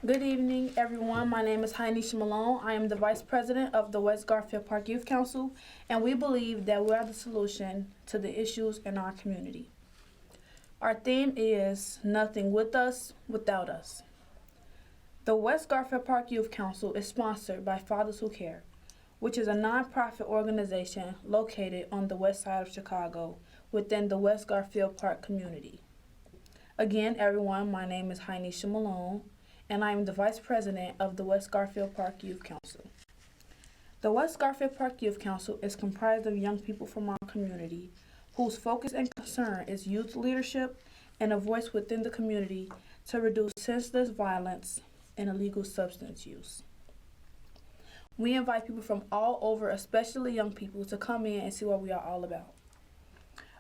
Good evening, everyone. My name is Heinisha Malone. I am the Vice President of the West Garfield Park Youth Council, and we believe that we are the solution to the issues in our community. Our theme is Nothing with Us, Without Us. The West Garfield Park Youth Council is sponsored by Fathers Who Care, which is a nonprofit organization located on the west side of Chicago within the West Garfield Park community. Again, everyone, my name is Heinisha Malone, and I am the Vice President of the West Garfield Park Youth Council. The West Garfield Park Youth Council is comprised of young people from our community whose focus and concern is youth leadership and a voice within the community to reduce senseless violence and illegal substance use. We invite people from all over, especially young people, to come in and see what we are all about.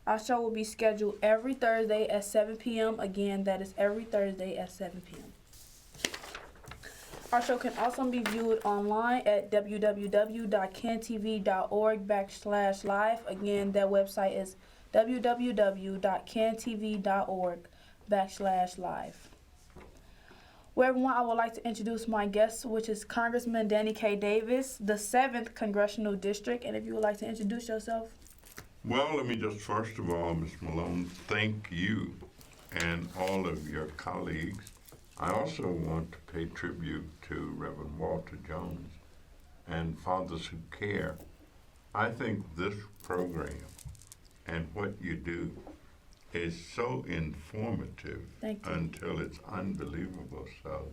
Our show will be scheduled every Thursday at 7 p.m. Again, that is every Thursday at 7 p.m. Our show can also be viewed online at www.cantv.org/live. Again, that website is www.cantv.org/live. Well, everyone, I would like to introduce my guest, which is Congressman Danny K. Davis, the 7th Congressional District. And if you would like to introduce yourself. Well, let me just first of all, Ms. Malone, thank you and all of your colleagues. I also want to pay tribute to Reverend Walter Jones and Fathers Who Care. I think this program and what you do is so informative until it's unbelievable. So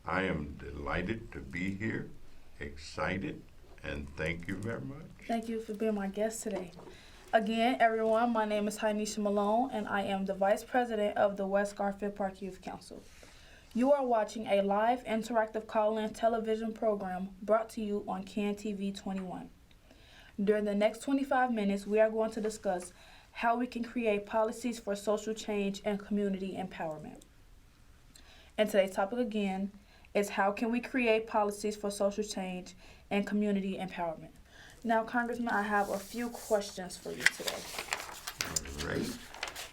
I am delighted to be here, excited, and thank you very much. Thank you for being my guest today. Again, everyone, my name is Heinisha Malone, and I am the Vice President of the West Garfield Park Youth Council. You are watching a live interactive call-in television program brought to you on CanTV 21. During the next 25 minutes, we are going to discuss how we can create policies for social change and community empowerment. And today's topic again is how can we create policies for social change and community empowerment. Now, Congressman, I have a few questions for you today. All right.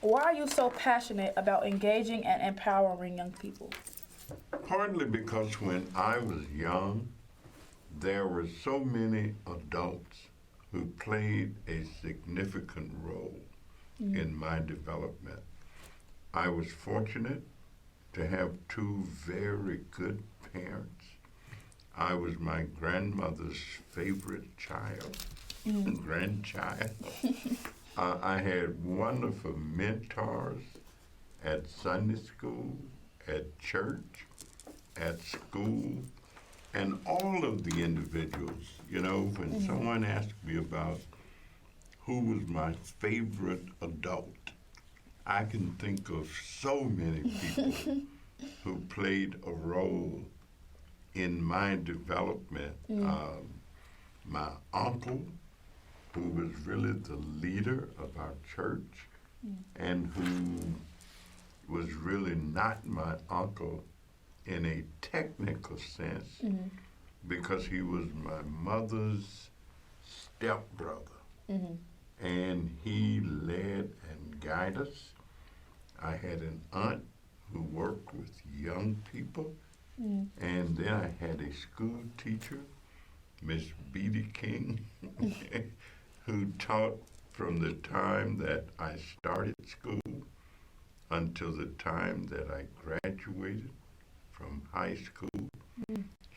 Why are you so passionate about engaging and empowering young people? Partly because when I was young, there were so many adults who played a significant role in my development. I was fortunate to have two very good parents. I was my grandmother's favorite grandchild. I had wonderful mentors at Sunday school, at church, at school, and all of the individuals. You know, when someone asked me about who was my favorite adult, I can think of so many people who played a role in my development. My uncle, who was really the leader of our church and who was really not my uncle in a technical sense because he was my mother's stepbrother. And he led and guided us. I had an aunt who worked with young people, and then I had a school teacher, Miss Beattie King, who taught from the time that I started school until the time that I graduated from high school.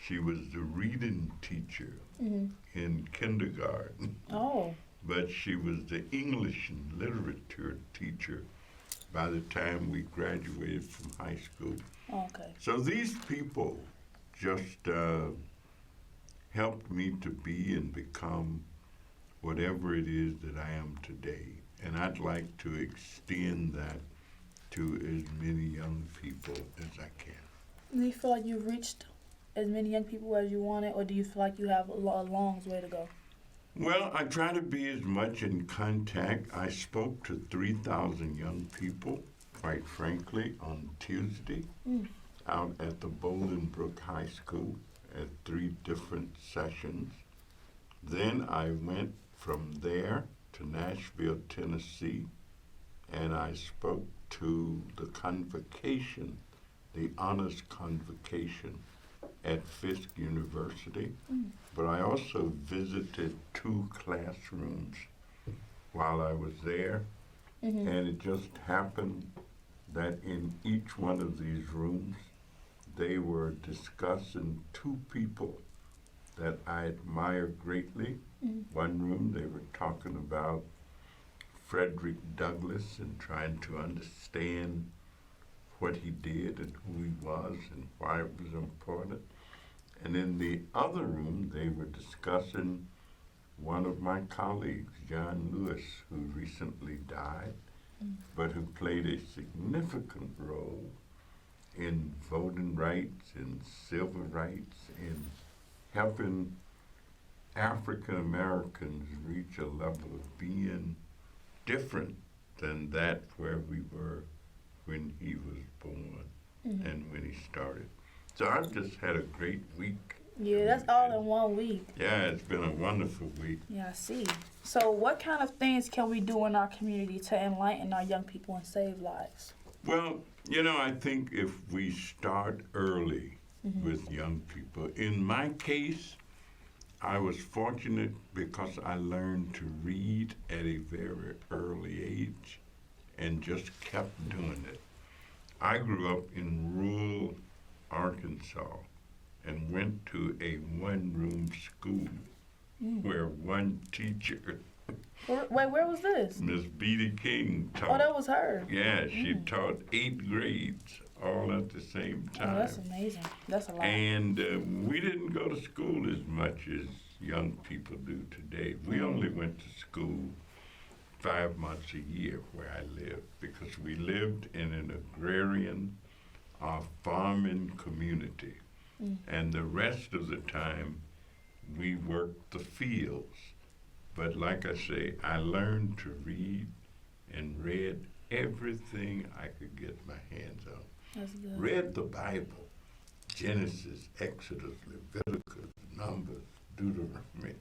She was the reading teacher in kindergarten. But she was the English and literature teacher by the time we graduated from high school. So these people just helped me to be and become whatever it is that I am today. And I'd like to extend that to as many young people as I can. Do you feel like you've reached as many young people as you wanted, or do you feel like you have a long way to go? Well, I try to be as much in contact. I spoke to 3,000 young people, quite frankly, on Tuesday out at the Bolingbrook High School at 3 different sessions. Then I went from there to Nashville, Tennessee, and I spoke to the convocation the honors convocation at Fisk University, but I also visited 2 classrooms while I was there, and it just happened that in each one of these rooms, they were discussing 2 people that I admire greatly. One room, they were talking about Frederick Douglass and trying to understand what he did and who he was and why it was important. And in the other room, they were discussing one of my colleagues, John Lewis, who recently died, but who played a significant role in voting rights, in civil rights, in helping African Americans reach a level of being different than that where we were when he was born and when he started. So I've just had a great week. Yeah, that's all in 1 week. Yeah, it's been a wonderful week. Yeah, I see. So what kind of things can we do in our community to enlighten our young people and save lives? Well, I think if we start early with young people, in my case, I was fortunate because I learned to read at a very early age and just kept doing it. I grew up in rural Arkansas and went to a 1-room school where one teacher, Where was this? Miss Beatty King, taught. Oh, that was her. Yeah, she taught 8 grades all at the same time. Oh, that's amazing. That's a lot. And we didn't go to school as much as young people do today. We only went to school 5 months a year where I lived because we lived in an agrarian farming community. And the rest of the time, we worked the fields. But like I say, I learned to read and read everything I could get my hands on. That's good. Read the Bible, Genesis, Exodus, Leviticus, Numbers, Deuteronomy,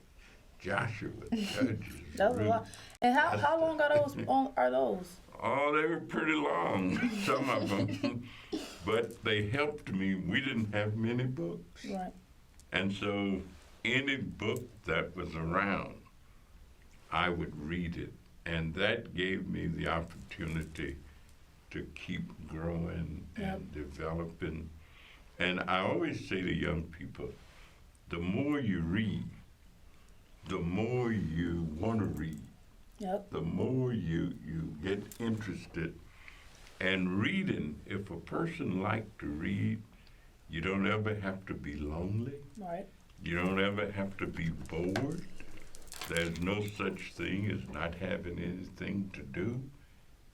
Joshua, Judges. That was a Ruth. lot. And how long are those? Oh, they were pretty long, some of them. But they helped me. We didn't have many books. Right. And so any book that was around, I would read it. And that gave me the opportunity to keep growing and developing. And I always say to young people, the more you read, the more you want to read. Yep. The more you get interested. And reading, if a person likes to read, you don't ever have to be lonely. Right. You don't ever have to be bored. There's no such thing as not having anything to do.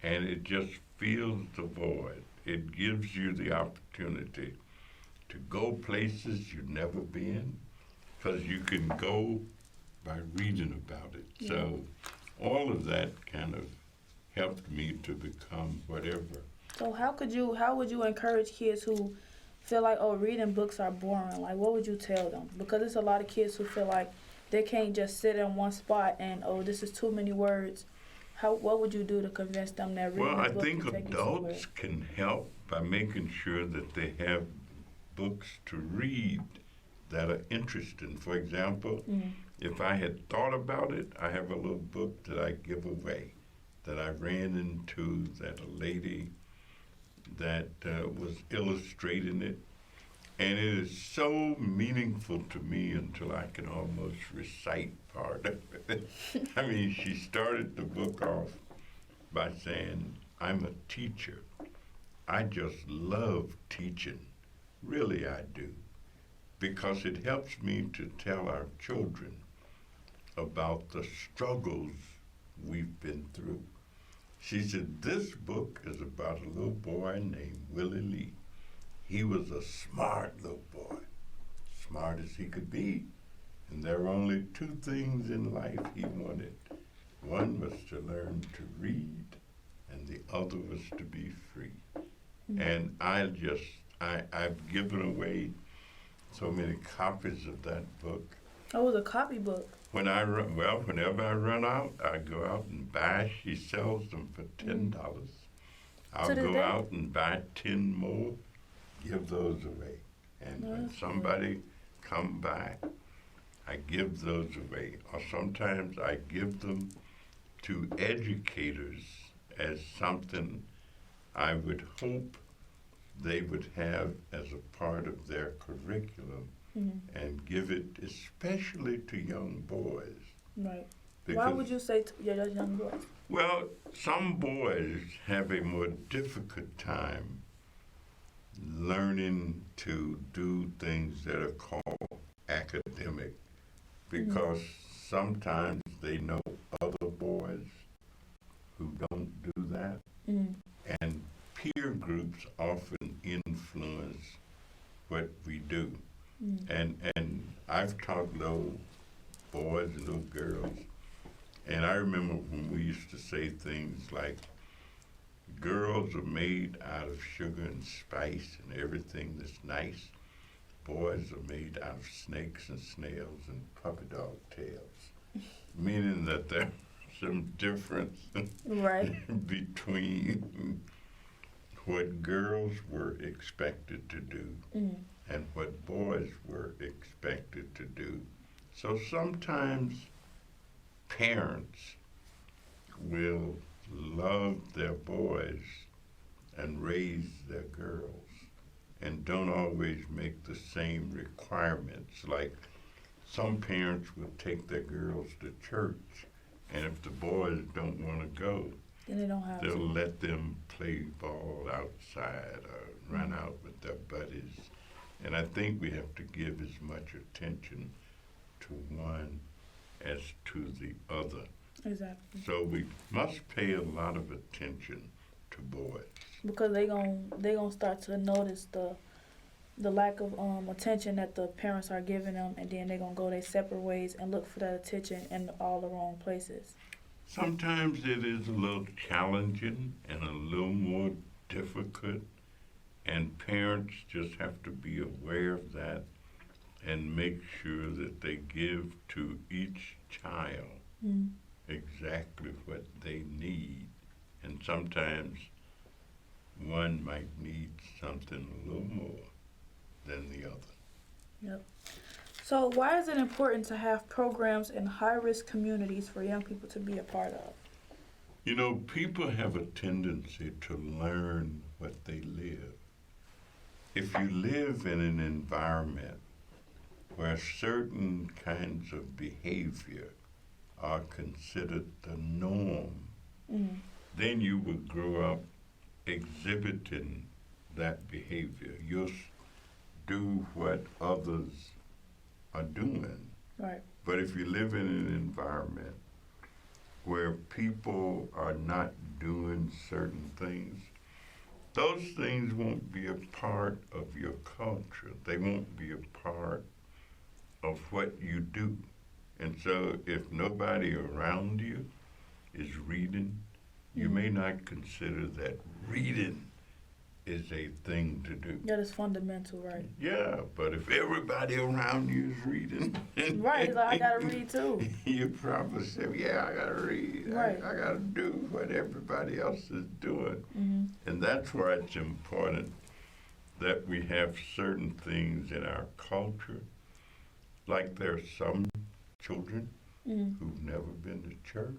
And it just fills the void. It gives you the opportunity to go places you've never been, because you can go by reading about it. Yeah. So all of that kind of helped me to become whatever. So how would you encourage kids who feel like, oh, reading books are boring? Like, what would you tell them? Because there's a lot of kids who feel like they can't just sit in one spot and, oh, this is too many words. What would you do to convince them that reading Well, I a book think can take you adults somewhere? can help by making sure that they have books to read that are interesting. For example, if I had thought about it, I have a little book that I give away that I ran into that a lady that was illustrating it. And it is so meaningful to me until I can almost recite part of it. I mean, she started the book off by saying, I'm a teacher. I just love teaching. Really, I do. Because it helps me to tell our children about the struggles we've been through. She said, this book is about a little boy named Willie Lee. He was a smart little boy, smart as he could be. And there were only 2 things in life he wanted. One was to learn to read, and the other was to be free. And I've given away so many copies of that book. Oh, it was a copybook. Whenever I run out, I go out and buy. She sells them for $10. I'll To this go day? out and buy 10 more give those away. And when somebody come by, I give those away. Or sometimes I give them to educators as something I would hope they would have as a part of their curriculum, and give it especially to young boys. Right. Because, Why would you say to your young boys? well, some boys have a more difficult time learning to do things that are called academic, because sometimes they know other boys who don't do that, and peer groups often influence what we do. And I've taught little boys and little girls, and I remember when we used to say things like, girls are made out of sugar and spice and everything that's nice. Boys are made out of snakes and snails and puppy dog tails, meaning that there's some difference Right. between what girls were expected to do and what boys were expected to do. So sometimes parents will love their boys and raise their girls and don't always make the same requirements. Like some parents will take their girls to church, and if the boys don't want to go, And they don't have they'll to. let them play ball outside or run out with their buddies. And I think we have to give as much attention to one as to the other. Exactly. So we must pay a lot of attention to boys. Because they gonna start to notice the lack of attention that the parents are giving them, and then they're gonna go their separate ways and look for that attention in all the wrong places. Sometimes it is a little challenging and a little more difficult, and parents just have to be aware of that and make sure that they give to each child exactly what they need. And sometimes one might need something a little more than the other. Yep. So why is it important to have programs in high-risk communities for young people to be a part of? You know, people have a tendency to learn what they live. If you live in an environment where certain kinds of behavior are considered the norm, then you will grow up exhibiting that behavior. You'll do what others are doing. Right. But if you live in an environment where people are not doing certain things, those things won't be a part of your culture. They won't be a part of what you do. And so if nobody around you is reading, you may not consider that reading is a thing to do. That is fundamental, right? Yeah, but if everybody around you is reading, Right, like I gotta read too. you probably say, yeah, I gotta read. Right. I gotta do what everybody else is doing. And that's why it's important that we have certain things in our culture. Like there's some children who've never been to church,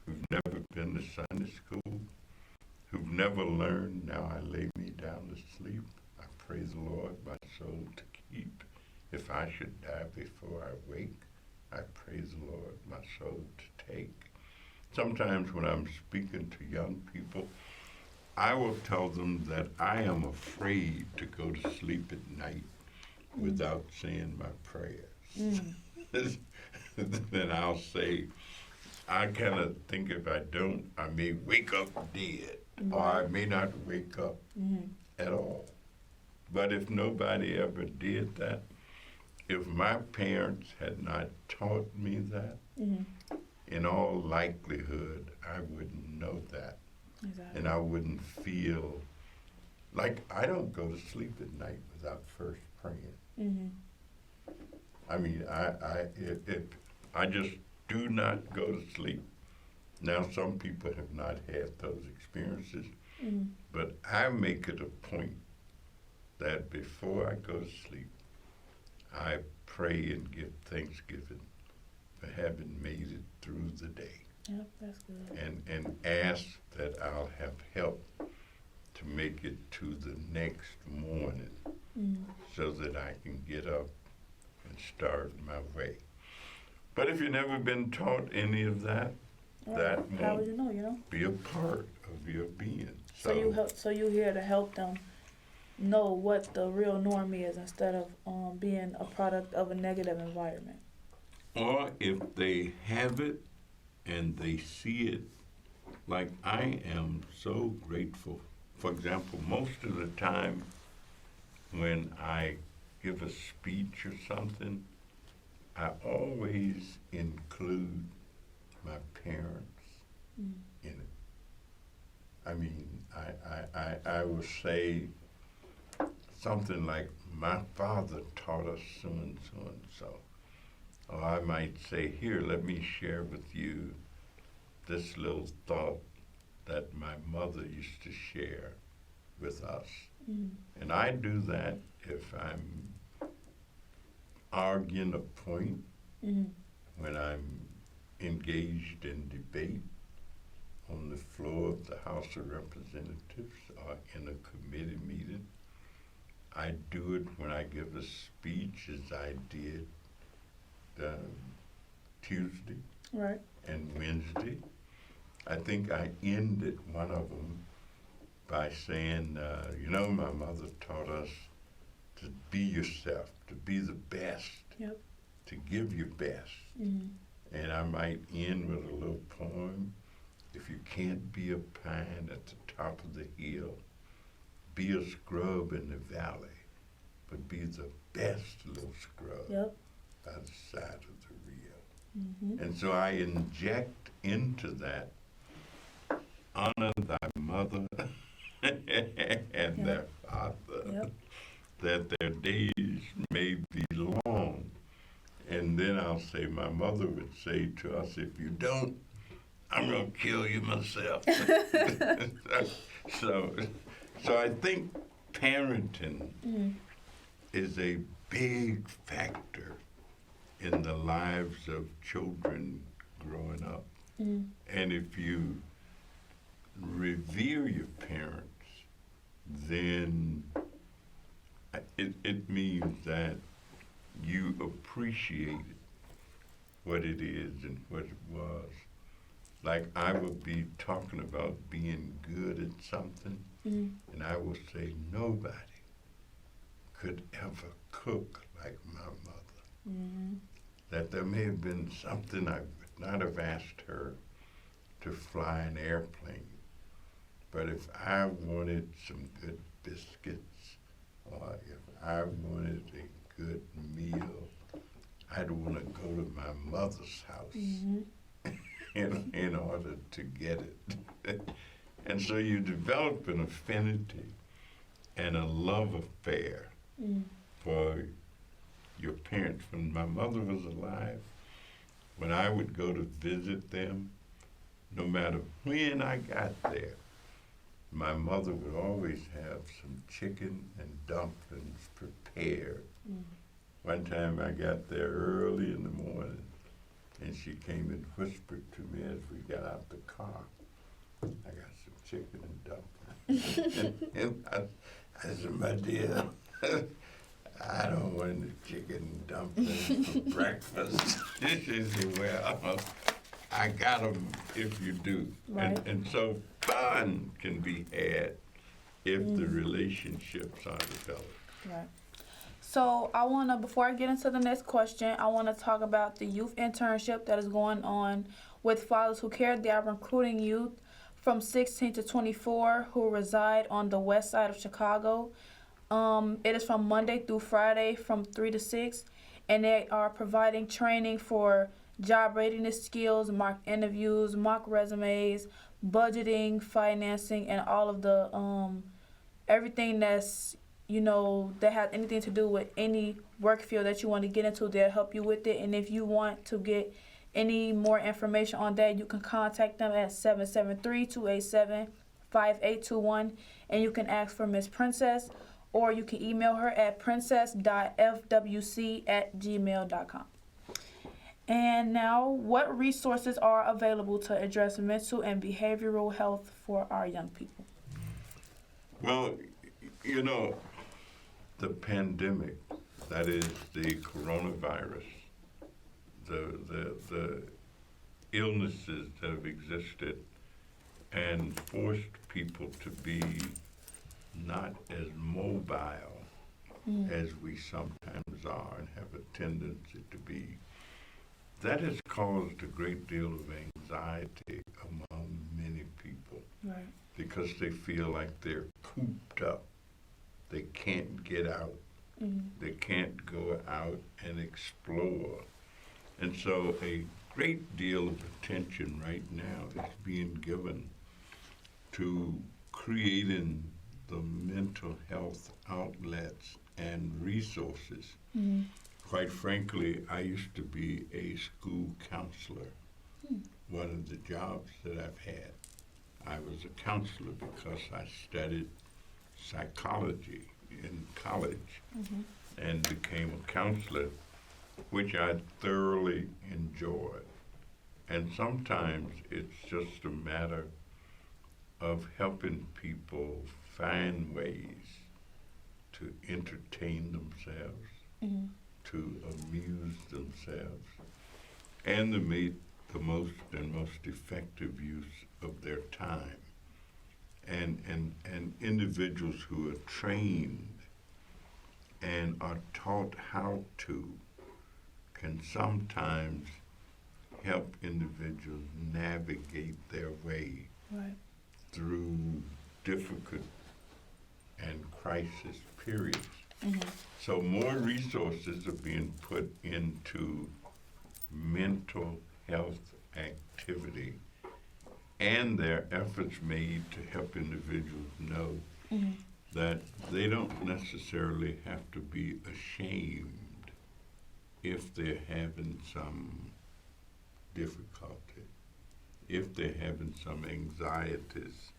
who've never been to Sunday school, who've never learned, now I lay me down to sleep. I praise the Lord, my soul to keep. If I should die before I wake, I praise the Lord, my soul to take. Sometimes when I'm speaking to young people, I will tell them that I am afraid to go to sleep at night without saying my prayers. Then I'll say, I kind of think if I don't, I may wake up dead, or I may not wake up at all. But if nobody ever did that, if my parents had not taught me that, in all likelihood, I wouldn't know that. Exactly. And I wouldn't feel like I don't go to sleep at night without first praying. I mean, I just do not go to sleep. Now, some people have not had those experiences, but I make it a point that before I go to sleep, I pray and give thanksgiving for having made it through the day. Yep, that's good. And ask that I'll have help to make it to the next morning so that I can get up and start my way. But if you've never been taught any of that, that how would won't you know, you know? be a part of your being. So you're here to help them know what the real norm is instead of being a product of a negative environment. Or if they have it and they see it, like I am so grateful. For example, most of the time when I give a speech or something, I always include my parents in it. I mean, I will say something like, my father taught us so and so and so. Or I might say, here, let me share with you this little thought that my mother used to share with us. And I do that if I'm arguing a point, when I'm engaged in debate on the floor of the House of Representatives or in a committee meeting. I do it when I give a speech, as I did Tuesday Right. and Wednesday. I think I ended one of them by saying, my mother taught us to be yourself, to be the best, Yep. to give your best. And I might end with a little poem. If you can't be a pine at the top of the hill, be a scrub in the valley, but be the best little scrub by the side of the reel. And so I inject into that, honor thy mother and their father, that their days may be long. And then I'll say, my mother would say to us, if you don't, I'm going to kill you myself. So I think parenting is a big factor in the lives of children growing up. And if you revere your parents, then it means that you appreciate what it is and what it was. Like I will be talking about being good at something, and I will say nobody could ever cook like my mother. That there may have been something I would not have asked her to fly an airplane, but if I wanted some good biscuits, or if I wanted a good meal, I'd want to go to my mother's house in order to get it. And so you develop an affinity and a love affair for your parents. When my mother was alive, when I would go to visit them, no matter when I got there, my mother would always have some chicken and dumplings prepared. One time I got there early in the morning, and she came and whispered to me as we got out the car, I got some chicken and dumplings. And I said, my dear, I don't want the chicken and dumplings for breakfast. She said, well, I got them if you do. Right. And so fun can be had if the relationships are developed. Right. So I want to, before I get into the next question, I want to talk about the youth internship that is going on with Fathers Who Care. They are recruiting youth from 16 to 24 who reside on the west side of Chicago. It is from Monday through Friday from 3 to 6, and they are providing training for job readiness skills, mock interviews, mock resumes, budgeting, financing, and all of the everything that's, that has anything to do with any work field that you want to get into. They'll help you with it. And if you want to get any more information on that, you can contact them at 773-287-5821, and you can ask for Miss Princess, or you can email her at princess.fwc@gmail.com. And now, what resources are available to address mental and behavioral health for our young people? Well, you know, the pandemic, that is the coronavirus, the illnesses that have existed and forced people to be not as mobile as we sometimes are and have a tendency to be. That has caused a great deal of anxiety among many people Right. because they feel like they're cooped up. They can't get out. They can't go out and explore. And so a great deal of attention right now is being given to creating the mental health outlets and resources. Quite frankly, I used to be a school counselor. One of the jobs that I've had, I was a counselor because I studied psychology in college and became a counselor, which I thoroughly enjoyed. And sometimes it's just a matter of helping people find ways to entertain themselves, to amuse themselves, and to make the most effective use of their time. And individuals who are trained and are taught how to can sometimes help individuals navigate their way Right. through difficult and crisis periods. So more resources are being put into mental health activity, and there are efforts made to help individuals know that they don't necessarily have to be ashamed if they're having some difficulty, if they're having some anxieties,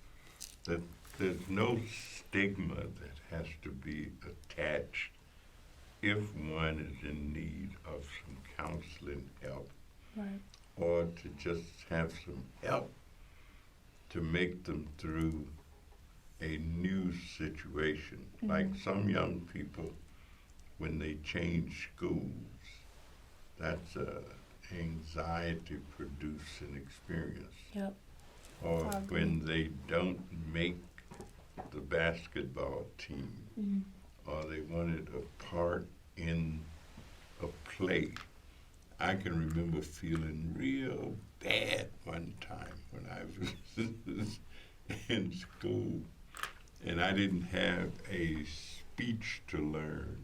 that there's no stigma that has to be attached if one is in need of some counseling help, Right. or to just have some help to make them through a new situation. Like some young people, when they change schools, that's a anxiety-producing experience. Yep. Or I agree. when they don't make the basketball team, or they wanted a part in a play. I can remember feeling real bad one time when I was in school and I didn't have a speech to learn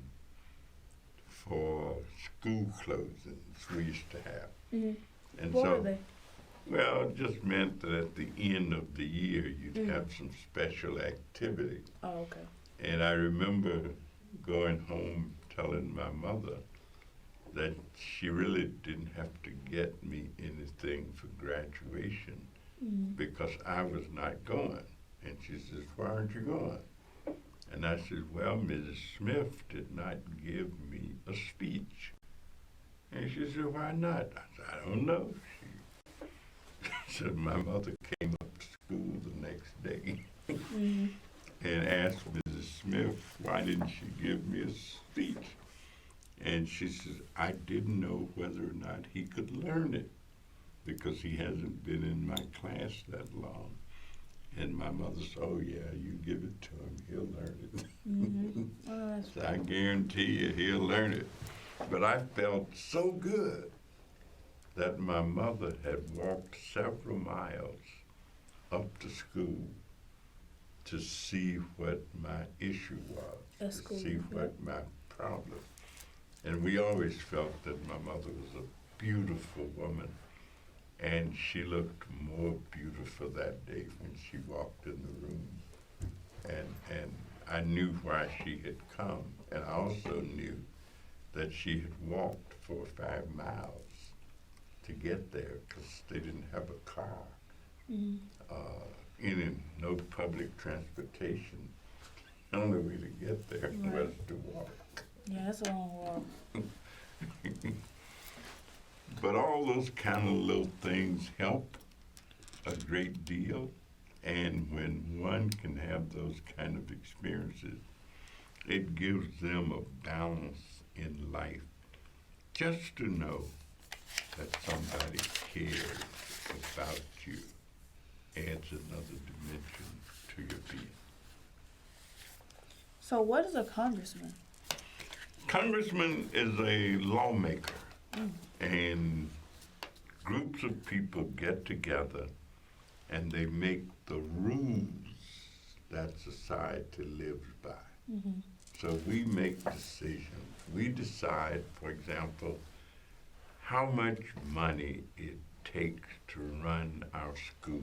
for school closings we used to have. And What so, were they? well, it just meant that at the end of the year you'd have some special activity. Oh, okay. And I remember going home telling my mother that she really didn't have to get me anything for graduation because I was not going. And she says, "Why aren't you going?" And I said, "Well, Mrs. Smith did not give me a speech." And she said, "Why not?" I said, "I don't know." She said, "My mother came up to school the next day and asked Mrs. Smith, why didn't she give me a speech?" And she says, "I didn't know whether or not he could learn it because he hasn't been in my class that long." And my mother said, "Oh yeah, you give it to him, he'll learn it." Oh, that's So I guarantee you he'll learn it. But I felt so good that my mother had walked several miles up to school to see what my issue was, At to school, see what my problem. And we always felt that my mother was a beautiful woman, and she looked more beautiful that day when she walked in the room. And I knew why she had come, and I also knew that she had walked 4 or 5 miles to get there because they didn't have a car, no public transportation. only way to get there Right. was to walk. Yeah, it's a long walk. But all those kind of little things help a great deal. And when one can have those kind of experiences, it gives them a balance in life. Just to know that somebody cares about you adds another dimension to your being. So what is a congressman? Congressman is a lawmaker, and groups of people get together and they make the rules that society lives by. Mm-hmm. So we make decisions. We decide, for example, how much money it takes to run our schools.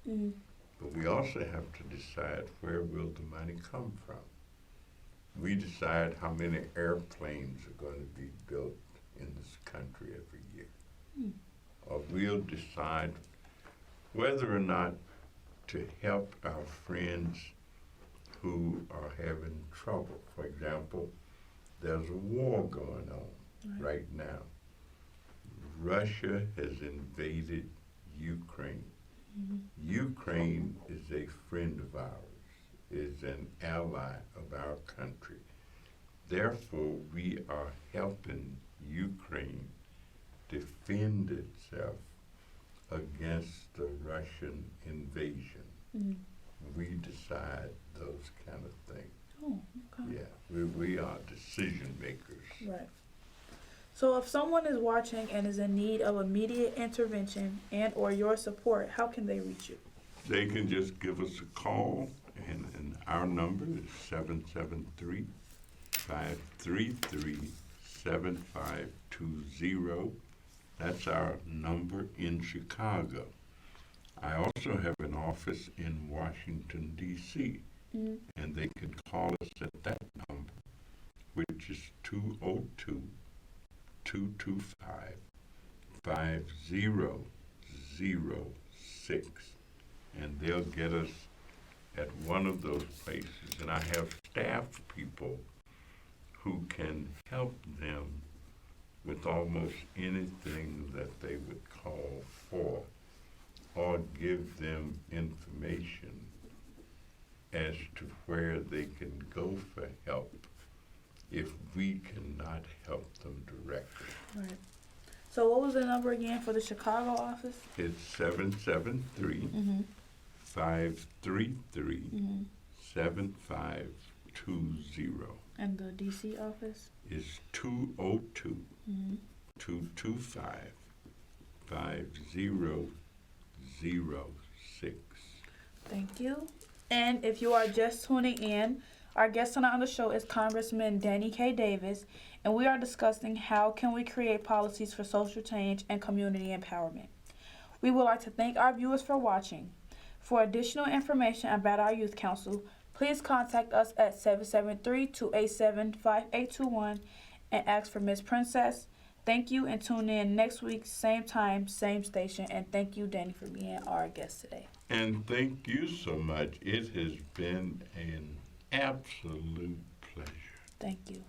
Mm-hmm. But we also have to decide where will the money come from. We decide how many airplanes are going to be built in this country every year. Or we'll decide whether or not to help our friends who are having trouble. For example, there's a war going on right now. Russia has invaded Ukraine. Mm-hmm. Ukraine is a friend of ours, is an ally of our country. Therefore, we are helping Ukraine defend itself against the Russian invasion. Mm-hmm. We decide those kind of things. Oh, okay. Yeah, we are decision makers. Right. So if someone is watching and is in need of immediate intervention and or your support, how can they reach you? They can just give us a call, and our number is 773-533-7520. That's our number in Chicago. I also have an office in Washington, D.C., Mm-hmm. and they can call us at that number, which is 202-225-5006. And they'll get us at one of those places. And I have staff people who can help them with almost anything that they would call for, or give them information as to where they can go for help if we cannot help them directly. Right. So what was the number again for the Chicago office? It's 773 Mm-hmm. 533 Mm-hmm. 7520. And the DC office? Is 202 Mm-hmm. 225 5006. Thank you. And if you are just tuning in, our guest tonight on the show is Congressman Danny K. Davis, and we are discussing how can we create policies for social change and community empowerment. We would like to thank our viewers for watching. For additional information about our Youth Council, please contact us at 773-287-5821 and ask for Miss Princess. Thank you, and tune in next week, same time, same station. And thank you, Danny, for being our guest today. And thank you so much. It has been an absolute pleasure. Thank you.